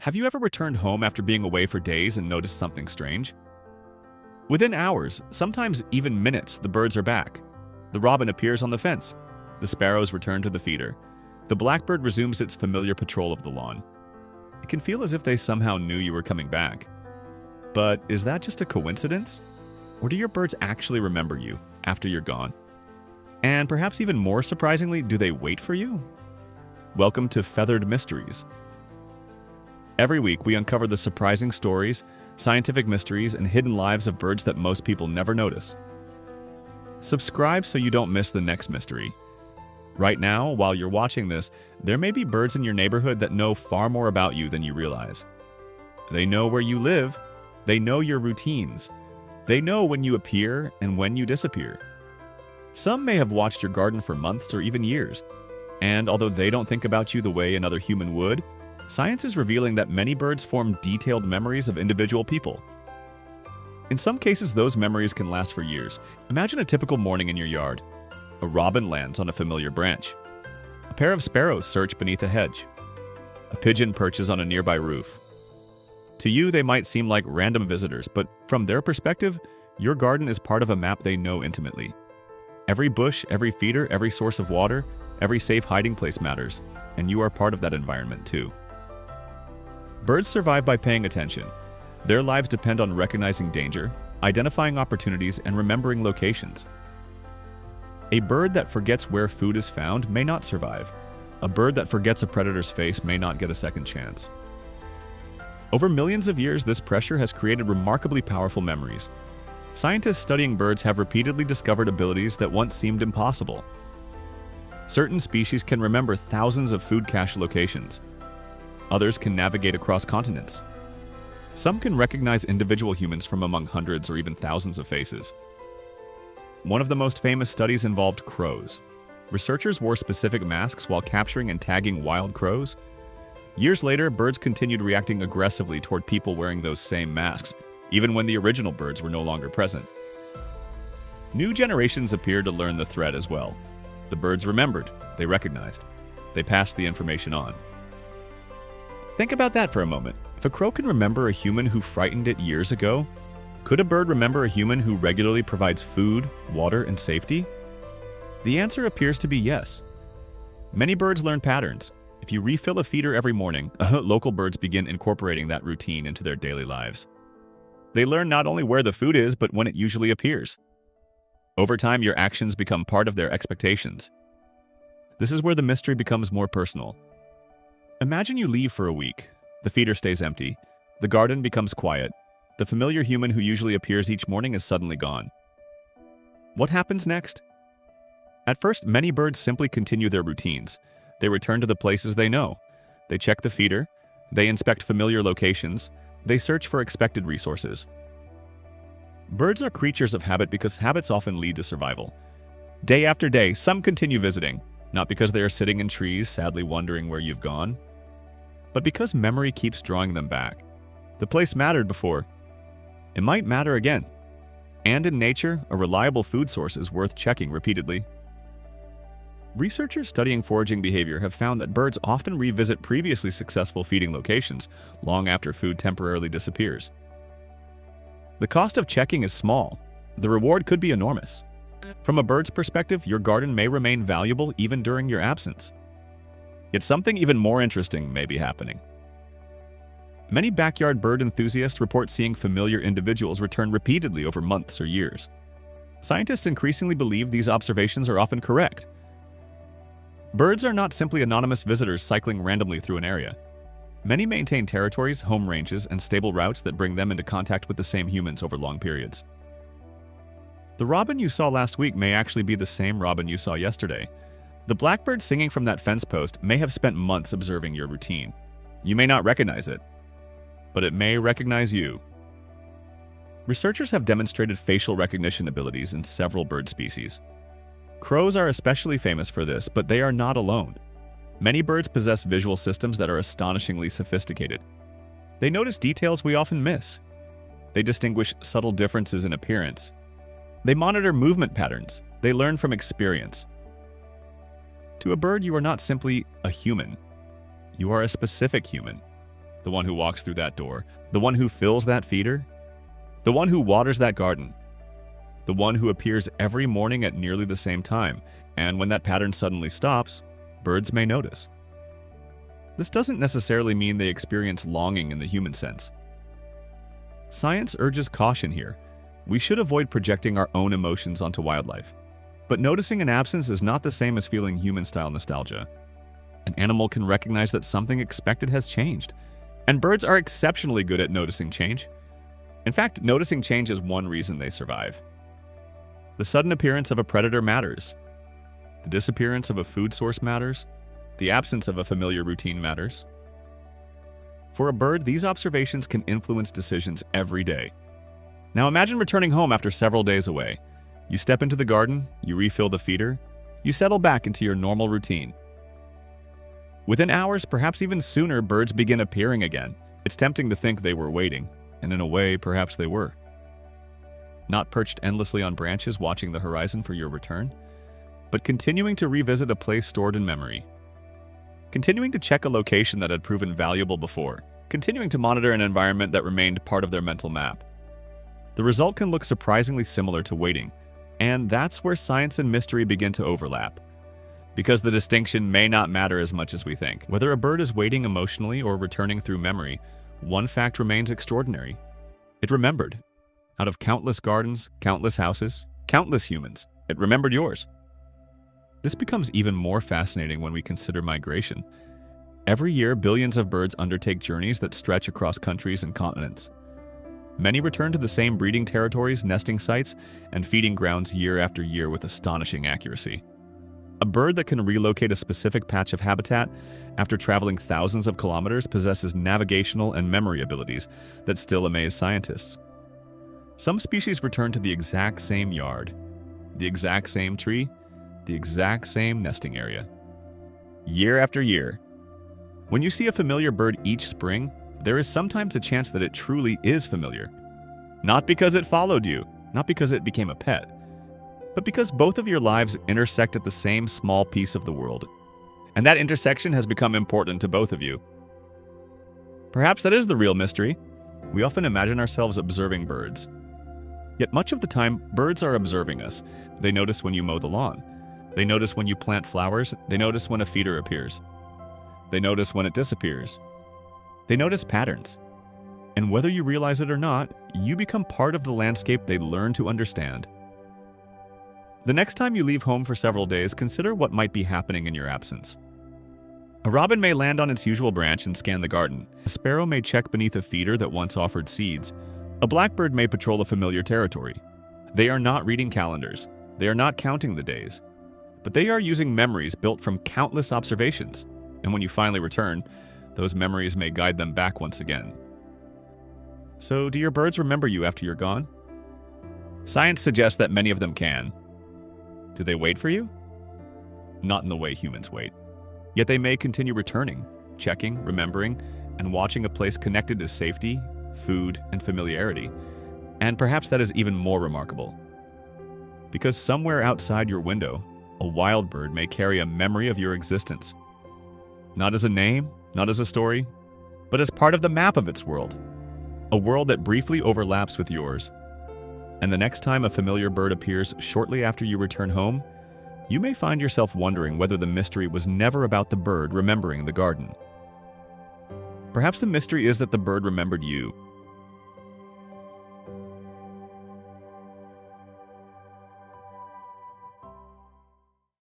Have you ever returned home after being away for days and noticed something strange? Within hours, sometimes even minutes, the birds are back. The robin appears on the fence. The sparrows return to the feeder. The blackbird resumes its familiar patrol of the lawn. It can feel as if they somehow knew you were coming back. But is that just a coincidence? Or do your birds actually remember you after you're gone? And perhaps even more surprisingly, do they wait for you? Welcome to Feathered Mysteries. Every week, we uncover the surprising stories, scientific mysteries, and hidden lives of birds that most people never notice. Subscribe so you don't miss the next mystery. Right now, while you're watching this, there may be birds in your neighborhood that know far more about you than you realize. They know where you live. They know your routines. They know when you appear and when you disappear. Some may have watched your garden for months or even years. And although they don't think about you the way another human would, science is revealing that many birds form detailed memories of individual people. In some cases, those memories can last for years. Imagine a typical morning in your yard. A robin lands on a familiar branch. A pair of sparrows search beneath a hedge. A pigeon perches on a nearby roof. To you, they might seem like random visitors, but from their perspective, your garden is part of a map they know intimately. Every bush, every feeder, every source of water, every safe hiding place matters, and you are part of that environment too. Birds survive by paying attention. Their lives depend on recognizing danger, identifying opportunities, and remembering locations. A bird that forgets where food is found may not survive. A bird that forgets a predator's face may not get a second chance. Over millions of years, this pressure has created remarkably powerful memories. Scientists studying birds have repeatedly discovered abilities that once seemed impossible. Certain species can remember thousands of food cache locations. Others can navigate across continents. Some can recognize individual humans from among hundreds or even thousands of faces. One of the most famous studies involved crows. Researchers wore specific masks while capturing and tagging wild crows. Years later, birds continued reacting aggressively toward people wearing those same masks, even when the original birds were no longer present. New generations appeared to learn the threat as well. The birds remembered, they recognized, they passed the information on. Think about that for a moment. If a crow can remember a human who frightened it years ago, could a bird remember a human who regularly provides food, water, and safety? The answer appears to be yes. Many birds learn patterns. If you refill a feeder every morning, local birds begin incorporating that routine into their daily lives. They learn not only where the food is, but when it usually appears. Over time, your actions become part of their expectations. This is where the mystery becomes more personal. Imagine you leave for a week. The feeder stays empty. The garden becomes quiet. The familiar human who usually appears each morning is suddenly gone. What happens next? At first, many birds simply continue their routines. They return to the places they know. They check the feeder. They inspect familiar locations. They search for expected resources. Birds are creatures of habit because habits often lead to survival. Day after day, some continue visiting, not because they are sitting in trees sadly wondering where you've gone, but because memory keeps drawing them back. The place mattered before. It might matter again. And in nature, a reliable food source is worth checking repeatedly. Researchers studying foraging behavior have found that birds often revisit previously successful feeding locations long after food temporarily disappears. The cost of checking is small. The reward could be enormous. From a bird's perspective, your garden may remain valuable even during your absence. Yet something even more interesting may be happening. Many backyard bird enthusiasts report seeing familiar individuals return repeatedly over months or years. Scientists increasingly believe these observations are often correct. Birds are not simply anonymous visitors cycling randomly through an area. Many maintain territories, home ranges, and stable routes that bring them into contact with the same humans over long periods. The robin you saw last week may actually be the same robin you saw yesterday. The blackbird singing from that fence post may have spent months observing your routine. You may not recognize it, but it may recognize you. Researchers have demonstrated facial recognition abilities in several bird species. Crows are especially famous for this, but they are not alone. Many birds possess visual systems that are astonishingly sophisticated. They notice details we often miss. They distinguish subtle differences in appearance. They monitor movement patterns. They learn from experience. To a bird, you are not simply a human. You are a specific human. the one who walks through that door, the one who fills that feeder, the one who waters that garden, the one who appears every morning at nearly the same time, and when that pattern suddenly stops, birds may notice. This doesn't necessarily mean they experience longing in the human sense. Science urges caution here. We should avoid projecting our own emotions onto wildlife. But noticing an absence is not the same as feeling human-style nostalgia. An animal can recognize that something expected has changed, and birds are exceptionally good at noticing change. In fact, noticing change is one reason they survive. The sudden appearance of a predator matters. The disappearance of a food source matters. The absence of a familiar routine matters. For a bird, these observations can influence decisions every day. Now imagine returning home after several days away. You step into the garden, you refill the feeder, you settle back into your normal routine. Within hours, perhaps even sooner, birds begin appearing again. It's tempting to think they were waiting, and in a way, perhaps they were. Not perched endlessly on branches watching the horizon for your return, but continuing to revisit a place stored in memory. Continuing to check a location that had proven valuable before. Continuing to monitor an environment that remained part of their mental map. The result can look surprisingly similar to waiting, and that's where science and mystery begin to overlap. Because the distinction may not matter as much as we think. Whether a bird is waiting emotionally or returning through memory, one fact remains extraordinary. It remembered. Out of countless gardens, countless houses, countless humans, it remembered yours. This becomes even more fascinating when we consider migration. Every year, billions of birds undertake journeys that stretch across countries and continents. Many return to the same breeding territories, nesting sites, and feeding grounds year after year with astonishing accuracy. A bird that can relocate a specific patch of habitat after traveling thousands of kilometers possesses navigational and memory abilities that still amaze scientists. Some species return to the exact same yard, the exact same tree, the exact same nesting area. Year after year. When you see a familiar bird each spring, there is sometimes a chance that it truly is familiar. Not because it followed you, not because it became a pet, but because both of your lives intersect at the same small piece of the world. And that intersection has become important to both of you. Perhaps that is the real mystery. We often imagine ourselves observing birds. Yet much of the time, birds are observing us. They notice when you mow the lawn. They notice when you plant flowers. They notice when a feeder appears. They notice when it disappears. They notice patterns. And whether you realize it or not, you become part of the landscape they learn to understand. The next time you leave home for several days, consider what might be happening in your absence. A robin may land on its usual branch and scan the garden. A sparrow may check beneath a feeder that once offered seeds. A blackbird may patrol a familiar territory. They are not reading calendars. They are not counting the days. But they are using memories built from countless observations. And when you finally return, those memories may guide them back once again. So, do your birds remember you after you're gone? Science suggests that many of them can. Do they wait for you? Not in the way humans wait. Yet they may continue returning, checking, remembering, and watching a place connected to safety, food, and familiarity. And perhaps that is even more remarkable. Because somewhere outside your window, a wild bird may carry a memory of your existence. Not as a name, not as a story, but as part of the map of its world. A world that briefly overlaps with yours. And the next time a familiar bird appears shortly after you return home, you may find yourself wondering whether the mystery was never about the bird remembering the garden. Perhaps the mystery is that the bird remembered you,